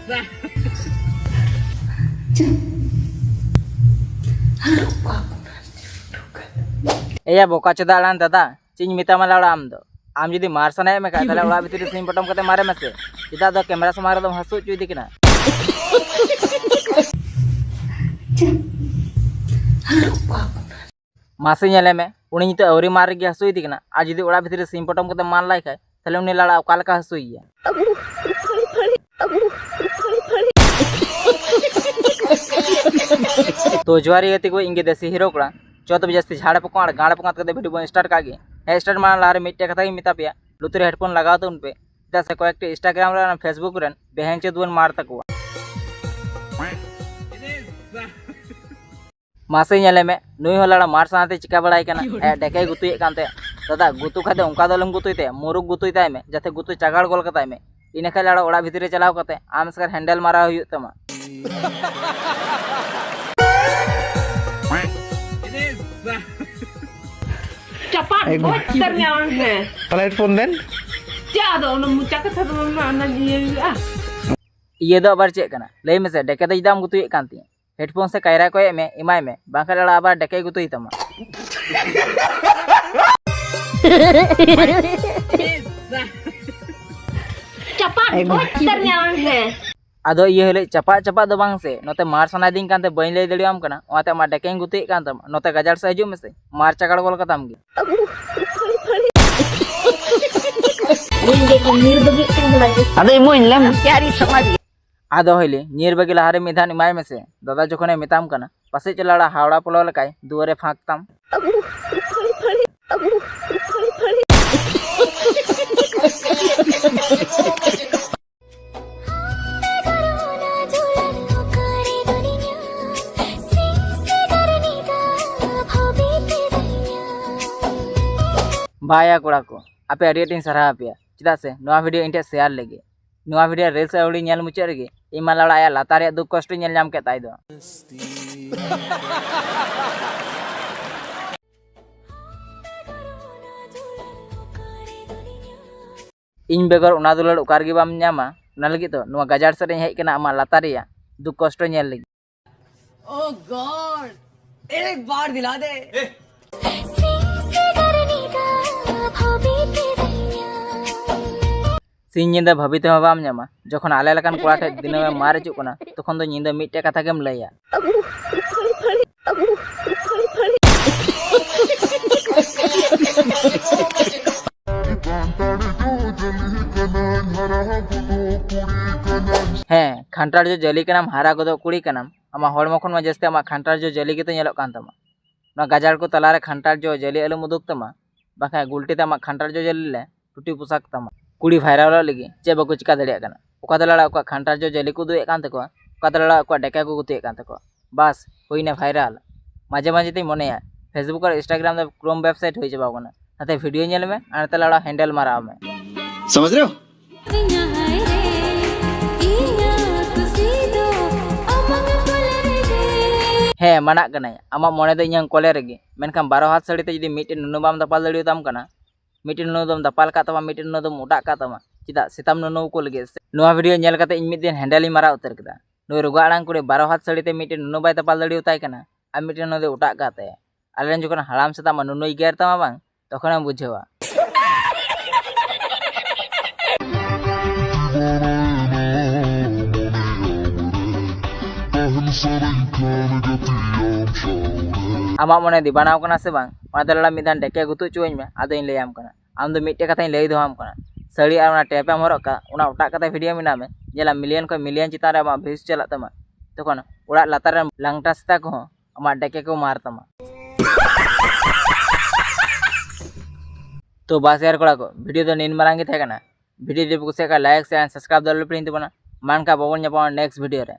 Iya boka cedalan tata, cing mita malah am do. Am jadi marsan ya mereka, kalau ulah betul sim potong kata marah masih. Kita do kamera semara dom hasu cuy dikina. Masih nyale me, unih itu awri mar gya hasu dikina. Aja jadi ulah betul sim potong kata mal like, kalau unih lala ukal ka hasu iya. तो जुआरी गति को इंगे देसी hero कड़ा चौथ बजे झाड़ पकड़ गाड़ पकड़ भिडियो बन स्टार्ट कागे हे स्टार्ट मान लारे मिट्टे कथा मिता पे लुतुरे हेडफोन लगाओ तो उनपे चेदा से कयेक इंस्टाग्राम रे फेसबुक रे बेहेन चे दुवन मार तकवा मासे नेले में नुई हलाड़ा मार साथे चिका बड़ाई कना ए डेके गुतुए कानते दादा गुतु खाते उनका दलम गुतुइते मुरुक गुतुइताय में जाते गुतु चागाड़ गोल कताय में इने खाय लाड़ा ओड़ा भितरे चलाव कते आम सकर हैंडल मारा हुई तमा cepat ternyata Telepon dan ada orang muncak ke satu mana dia ये दो बार चेक कना लय में से डेके दई दाम गुतुए कांती हेडफोन से कायरा को में इमाय में बांका लड़ा आबार डेके गुतुई तमा cepat ternyata आदो ये हले चपा चपा दो बांग से नोते मार सना दिन कांते बइन ले दलियाम कना ओते मा डेके गुतुए कांतम नोते गजार से हजू में से मार चकड़ गोल कताम गी ada mau ilam cari sama dia. आदो हले नीर बगी लहारे मिधान इमाय में से दादा जोखने मिताम कना पासे चलाड़ा हावड़ा पोलो लकाय दुआरे फांकताम बाया कोड़ा को आपे अडियटिंग सराहा पे चेदा से नोआ वीडियो इंटे शेयर लेगे नोआ वीडियो रेल से अवड़ी नेल मुचे रेगे इमा लड़ा आया लातार या दुख कष्ट नेल नाम के ताई दो इन बेगर उना दुलड़ उकार गे बाम न्यामा उना लगी तो नोआ गजार से हेज कना आमा लातार या दुख कष्ट नेल लेगे ओह गॉड एक बार दिला दे सिंह निंदा भाभी ते बाम न्यामा जखन आले लकान कोड़ा ठे दिन में मार हिजुग कना तखन दो निंदा मिट्टे कथा गेम लैया हैं खंटार जो जली कनाम हारा गदो कुड़ी कनाम आमा हड़मो खन मा जस्ते आमा खंटार जो जली गेतो नेलोग कान तमा ना गाजार को तलारे खंटार जो जली अलम उदुक तमा बाखा गुलटी ते आमा खंटार जो जली ले टुटी पुसाक तमा कुड़ी भाइराल लगी चे बाको चिका दड़िया कना ओका दलाड़ा ओका खंटार जो जली को दुए कान तको ओका दलाड़ा ओका डेका को गुतुए कान तको बस होइना भाइराल माजे माजे ते मनेया फेसबुक और इंस्टाग्राम दे क्रोम वेबसाइट होई जाबा कना नाते वीडियो नेल में आर तलाड़ा हैंडल माराव में समझ रहे हो हे मना कना आमा मने दे इᱧ कोले रेगे मेनखान 12 हाथ सड़ी ते जदी मिटे नुनु बाम दपाल दड़ियो ताम कना मिटे नुनु दम दपाल का तमा मिटे नुनु दम उडा का तमा चिदा सिताम नुनु को लगे नोआ वीडियो नेल कते इñ मिद दिन हैंडल मारा उतर कदा नो रुगा आड़ांग कुड़े 12 हाथ सड़ी ते मिटे नुनु बाय दपाल दड़ियो ताय कना आ मिटे नुनु दे उडा का ताय आलेन जखन हराम से तामा नुनु इगेर तामा बांग तखन बुझेवा आमा मने दी बनाव कना से बांग मादलला मिदान डेके गुतु चुवኝ में आदो इन लेयाम कना आम दो मिट्टे कथा इन लई दोहाम कना सड़ी आ टेप एम हरक का उना उटा कथा वीडियो मिना में जेला मिलियन को मिलियन चितान रे मा भीस चला तमा तखन उड़ा लातार लांगटा सता को आमा डेके को मार तमा तो बस यार कोड़ा को वीडियो दो निन मारांगे थे कना वीडियो दे कुसे का लाइक शेयर सब्सक्राइब दल प्रिंट बना मान का बबन नेक्स्ट वीडियो रे।